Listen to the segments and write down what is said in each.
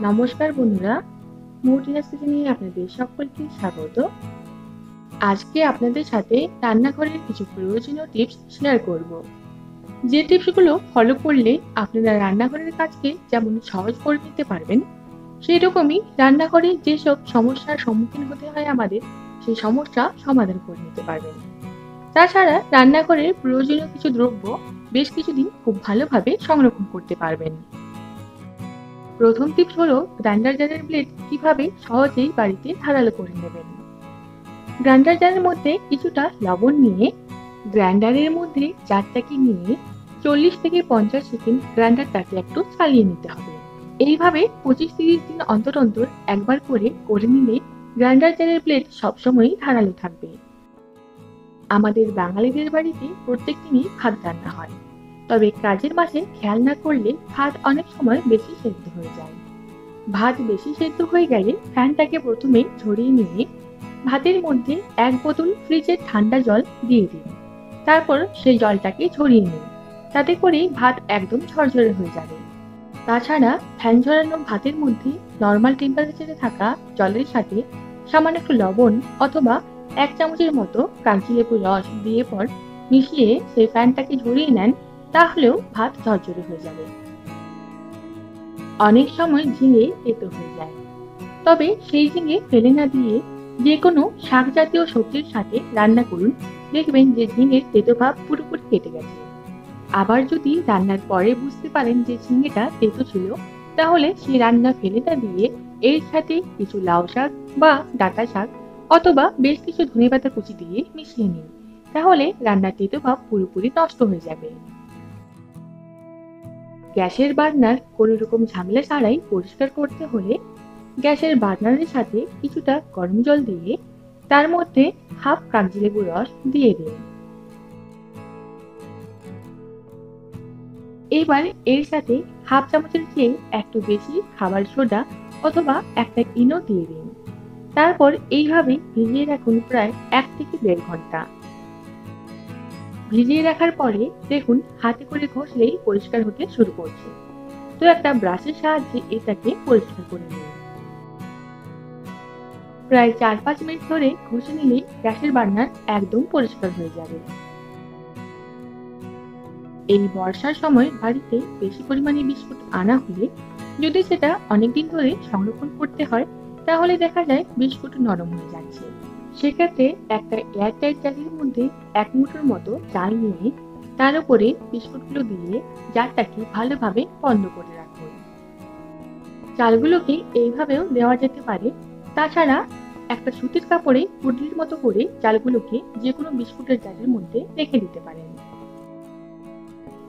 নমস্কার বন্ধুরা, mood recipe আপনাদের সকলকে স্বাগত। আজকে আপনাদের সাথে রান্নাঘরের কিছু প্রয়োজনীয় টিপস শেয়ার করব। যে টিপসগুলো ফলো করলে আপনারা রান্নাঘরের কাজকে যেমন সহজ করে নিতে পারবেন, সেই রকমই রান্নাঘরে যেসব সমস্যার সম্মুখীন হতে হয় আমাদের, সেই সমস্যা সমাধান করে নিতে পারবেন। তাছাড়া রান্নাঘরের প্রয়োজনীয় কিছু দ্রব্য বেশ কিছুদিন খুব ভালোভাবে সংরক্ষণ করতে পারবেন। প্রথম টিপস হলো গ্রাইন্ডার জারের ব্লেড কিভাবে সহজেই বাড়িতে ধারালো করে নেবেন। গ্রাইন্ডার জারের মধ্যে কিছুটা লবণ নিয়ে গ্রাইন্ডারের মধ্যে জারটাকে নিয়ে 40 থেকে 50 সেকেন্ড গ্রাইন্ডারটাকে একটু চালিয়ে নিতে হবে। এইভাবে 25-30 দিন অন্তর অন্তর একবার করে নিলে গ্রাইন্ডার জারের ব্লেড সবসময়ই ধারালো থাকবে। আমাদের বাঙালিদের বাড়িতে প্রত্যেক দিনই ভাত রান্না হয়, তবে কাজের মাঝে খেয়াল না করলে ভাত অনেক সময় বেশি সেদ্ধ হয়ে যায়। ভাত বেশি সেদ্ধ হয়ে গেলে ফ্যানটাকে প্রথমে ঝরিয়ে নিয়ে ভাতের মধ্যে 1 বোতল ফ্রিজের ঠান্ডা জল দিয়ে দিন। তারপর সেই জলটাকে ঝরিয়ে নিন, তাতে করে ভাত একদম ঝরঝরে হয়ে যাবে। তাছাড়া ফ্যান ঝরানো ভাতের মধ্যে নর্মাল টেম্পারেচারে থাকা জলের সাথে সামান্য একটু লবণ অথবা 1 চামচের মতো কাগজি লেবুর রস দিয়ে পর মিশিয়ে সেই ফ্যানটাকে ঝরিয়ে নেন, তাহলেও ভাত ঝরঝরে হয়ে যাবে। অনেক সময় ঝিঙে তেতো হয়ে যায়, তবে সেই ঝিঙে ফেলে না দিয়ে যে কোনো শাক জাতীয় সবজির সাথে রান্না করুন, দেখবেন যে ঝিঙের তেতো ভাব পুরোপুরি কেটে গেছে। আবার যদি রান্নার পরে বুঝতে পারেন যে ঝিঙেটা তেতো ছিল, তাহলে সেই রান্না ফেলে না দিয়ে এর সাথে কিছু লাউ শাক বা ডাঁটা শাক অথবা বেশ কিছু ধনেপাতা কুচি দিয়ে মিশিয়ে নিন, তাহলে রান্নার তেতো ভাব পুরোপুরি নষ্ট হয়ে যাবে। গ্যাসের বার্নার কোনো রকম ঝামেলা ছাড়াই পরিষ্কার করতে হলে গ্যাসের বার্নারের সাথে কিছুটা গরম জল দিয়ে তার মধ্যে হাফ কাগজি লেবুর রস দিয়ে দিন। এবার এর সাথে হাফ চামচের চেয়ে একটু বেশি খাবার সোডা অথবা একটা ইনো দিয়ে দিন। তারপর এইভাবে ভিজিয়ে রাখুন প্রায় 1 থেকে 1.5 ঘন্টা। ভিজিয়ে রাখার পরে দেখুন হাতে করে ঘষলেই পরিষ্কার হতে শুরু করছে, তো একটা ব্রাশের সাহায্যে এটাকে পরিষ্কার করে নিন। প্রায় 4-5 মিনিট ধরে ঘষে নিলে গ্যাসের বার্নার একদম পরিষ্কার হয়ে যাবে। এই বর্ষার সময় বাড়িতে বেশি পরিমাণে বিস্কুট আনা হলে যদি সেটা অনেকদিন ধরে সংরক্ষণ করতে হয়, তাহলে দেখা যায় বিস্কুট নরম হয়ে যাচ্ছে। সেক্ষেত্রে একটা এয়ারটাইট জারের মধ্যে 1 মুঠোর মতো চাল নিয়ে তার উপরে বিস্কুটগুলো দিয়ে জারটাকে ভালোভাবে বন্ধ করে রাখুন। চালগুলোকে এইভাবেও দেওয়া যেতে পারে। তাছাড়া একটা সুতির কাপড়ে পুডলির মতো করে চালগুলোকে যে কোনো বিস্কুটের জারের মধ্যে রেখে দিতে পারেন।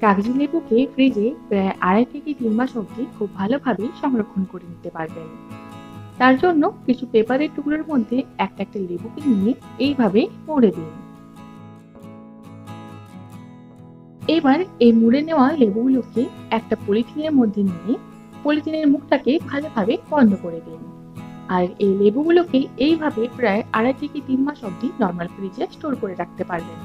কাগজি লেবুকে ফ্রিজে প্রায় 2.5 থেকে 3 মাস অবধি খুব ভালোভাবে সংরক্ষণ করে নিতে পারবেন। তার জন্য কিছু পেপারের টুকরোর মধ্যে একটা লেবুকে নিয়ে এইভাবে মুড়ে দিন। এবার এই মুড়ে নেওয়া লেবুগুলোকে একটা পলিথিনের মধ্যে নিয়ে পলিথিনের মুখটাকে ভালোভাবে বন্ধ করে দিন। আর এই লেবুগুলোকে এইভাবে প্রায় 2.5 থেকে 3 মাস অবধি নর্মাল ফ্রিজে স্টোর করে রাখতে পারবেন।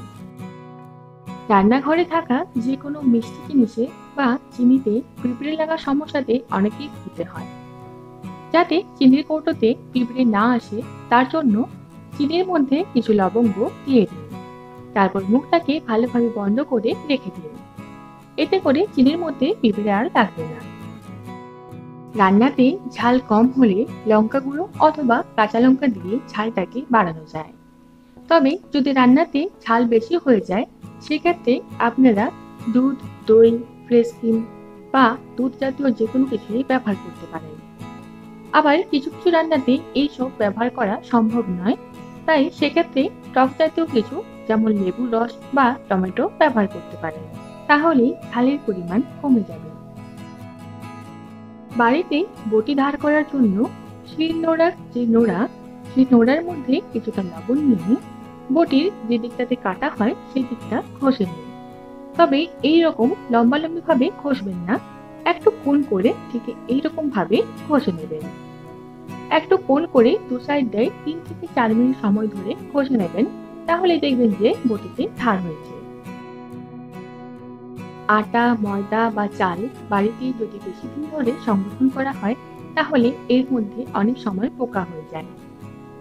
রান্নাঘরে থাকা যে কোনো মিষ্টি জিনিসে বা চিনিতে পিঁপড়ে লাগা সমস্যাতে অনেকেই ভুগতে হয়। যাতে চিনির কৌটোতে পিঁপড়ে না আসে, তার জন্য চিনির মধ্যে কিছু লবঙ্গ দিয়ে দিন। তারপর মুখটাকে ভালোভাবে বন্ধ করে রেখে দিন। এতে করে চিনির মধ্যে পিঁপড়ে আর লাগবে না। রান্নাতে ঝাল কম হলে লঙ্কা গুঁড়ো অথবা কাঁচা লঙ্কা দিয়ে ঝালটাকে বাড়ানো যায়। তবে যদি রান্নাতে ঝাল বেশি হয়ে যায়, সেক্ষেত্রে আপনারা দুধ, দই, ফ্রেশ ক্রিম বা দুধ জাতীয় যে কোনো কিছুই ব্যবহার করতে পারেন। আবার কিছু কিছু রান্নাতে এইসব ব্যবহার করা সম্ভব নয়, তাই সেক্ষেত্রে টক জাতীয় কিছু যেমন লেবুর রস বা টমেটো ব্যবহার করতে পারেন, তাহলেই ঝালের পরিমাণ কমে যাবে। বাড়িতে বটি ধার করার জন্য শিলনোড়ার যে নোড়া, সেই নোড়ার মধ্যে কিছুটা লবণ নিয়ে বটির যে দিকটাতে কাটা হয় সেই দিকটা ঘষে নিন। তবে এইরকম লম্বালম্বি ভাবে ঘষবেন না, একটু কোণ করে ঠিক এইরকম ভাবে ঘষে নেবেন। একটু কোণ করে দু সাইড দিয়ে 3 থেকে 4 মিনিট সময় ধরে ঘষে নেবেন, তাহলে দেখবেন যে বটিতে ধার হয়েছে। আটা, ময়দা বা চাল বাড়িতে যদি বেশি দিন ধরে সংরক্ষণ করা হয়, তাহলে এর মধ্যে অনেক সময় পোকা হয়ে যায়।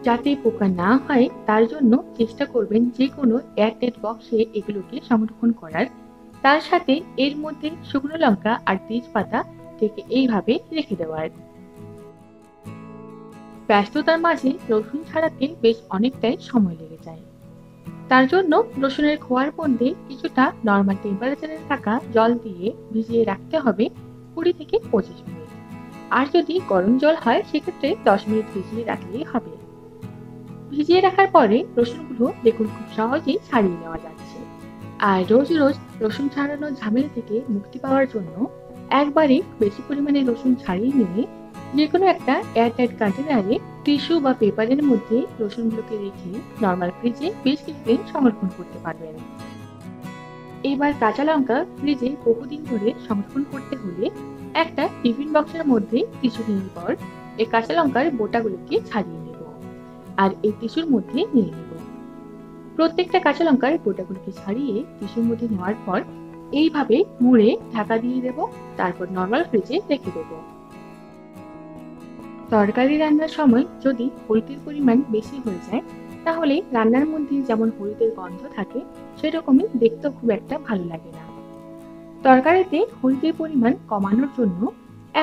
যাতে পোকা না হয় তার জন্য চেষ্টা করবেন যে কোনো এয়ারটাইট বক্সে এগুলোকে সংরক্ষণ করার। তার সাথে এর মধ্যে শুকনো লঙ্কা আর তেজপাতা থেকে এইভাবে রেখে দেওয়ার। ব্যস্ততার মাঝে রসুন ছাড়াতে বেশ অনেকটাই সময় লেগে যায়। তার জন্য রসুনের খোয়ার মধ্যে কিছুটা নর্মাল টেম্পারেচারে থাকা জল দিয়ে ভিজিয়ে রাখতে হবে 20 থেকে 25 মিনিট। আর যদি গরম জল হয় সেক্ষেত্রে 10 মিনিট ভিজিয়ে রাখলেই হবে। ভিজিয়ে রাখার পরে রসুনগুলো দেখুন খুব সহজেই ছাড়িয়ে নেওয়া যাচ্ছে। আর রোজ রোজ রসুন ছাড়ানোর ঝামেলা থেকে মুক্তি পাওয়ার জন্য একবারে বেশি পরিমাণে রসুন ছাড়িয়ে নিয়ে যে কোনো একটা এয়ারটাইট কন্টেনারে টিস্যু বা পেপারের মধ্যে রসুনগুলোকে রেখে নর্মাল ফ্রিজে বেশ কিছুদিন সংরক্ষণ করতে পারবেন। এবার কাঁচা লঙ্কা ফ্রিজে বহুদিন ধরে সংরক্ষণ করতে হলে একটা টিফিন বক্সের মধ্যে কিছুদিন পর এই কাঁচা লঙ্কার বোটাগুলোকে ছাড়িয়ে নেব আর এই টিস্যুর মধ্যে নিয়ে নেব। প্রত্যেকটা কাঁচা লঙ্কার বোটাগুলোকে ছাড়িয়ে টিস্যুর মধ্যে নেওয়ার পর এইভাবে মুড়ে ঢাকা দিয়ে দেব, তারপর নর্মাল ফ্রিজে রেখে দেব। তরকারি রান্নার সময় যদি হলুদের পরিমাণ বেশি হয়ে যায় তাহলে রান্নার মধ্যে যেমন হলুদের গন্ধ থাকে সেরকমই দেখতেও খুব একটা ভালো লাগে না। তরকারিতে হলুদের পরিমাণ কমানোর জন্য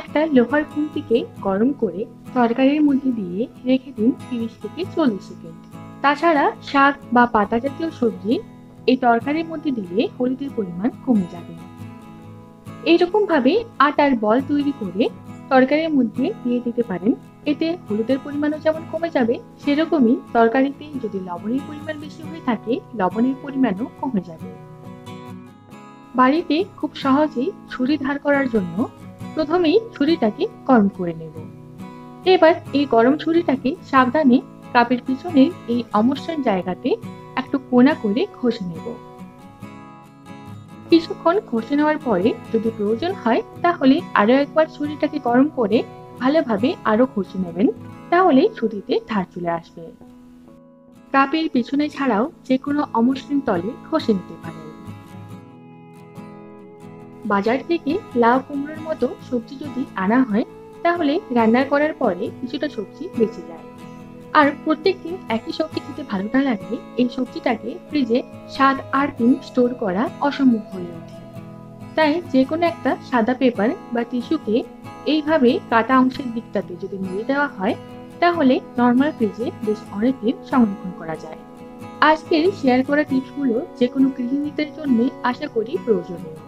একটা লোহার খুন্তিকে গরম করে তরকারির মধ্যে দিয়ে রেখে দিন 30 থেকে 40 সেকেন্ড। তাছাড়া শাক বা পাতা জাতীয় সবজি এই তরকারির মধ্যে দিলে হলুদের পরিমাণ কমে যাবে। এইরকম ভাবে আটার বল তৈরি করে তরকারির মধ্যে দিয়ে দিতে পারেন। এতে হলুদের পরিমাণও যেমন কমে যাবে সেরকমই তরকারিতে যদি লবণের পরিমাণ বেশি হয়ে থাকে লবণের পরিমাণও কমে যাবে। বাড়িতে খুব সহজেই ছুরি ধার করার জন্য প্রথমেই ছুরিটাকে গরম করে নেব। এবার এই গরম ছুরিটাকে সাবধানে কাপের পিছনের এই অমসৃণ জায়গাতে একটু কোনা করে ঘষে নেব। কিছুক্ষণ ঘষে নেওয়ার পরে যদি প্রয়োজন হয় তাহলে আরো একবার ছুরিটাকে গরম করে ভালোভাবে আরো ঘষে নেবেন, তাহলে ছুরিতে ধার চলে আসবে। কাপের পিছনে ছাড়াও যে কোনো অমসৃণ তলে ঘষে নিতে পারেন। বাজার থেকে লাউ কুমড়োর মতো সবজি যদি আনা হয় তাহলে রান্না করার পরে কিছুটা সবজি বেঁচে যায়। আর প্রত্যেকদিন একই সবজি খেতে ভালো না লাগলে এই সবজিটাকে ফ্রিজে 7-8 দিন স্টোর করা অসম্ভব হয়ে ওঠে। তাই যে কোনো একটা সাদা পেপার বা টিস্যুকে এইভাবে কাটা অংশের দিকটাতে যদি মুড়ে দেওয়া হয় তাহলে নর্মাল ফ্রিজে বেশ অনেকদিন সংরক্ষণ করা যায়। আজকের শেয়ার করা টিপসগুলো যে কোনো গৃহিণীদের জন্য আশা করি প্রয়োজনীয়।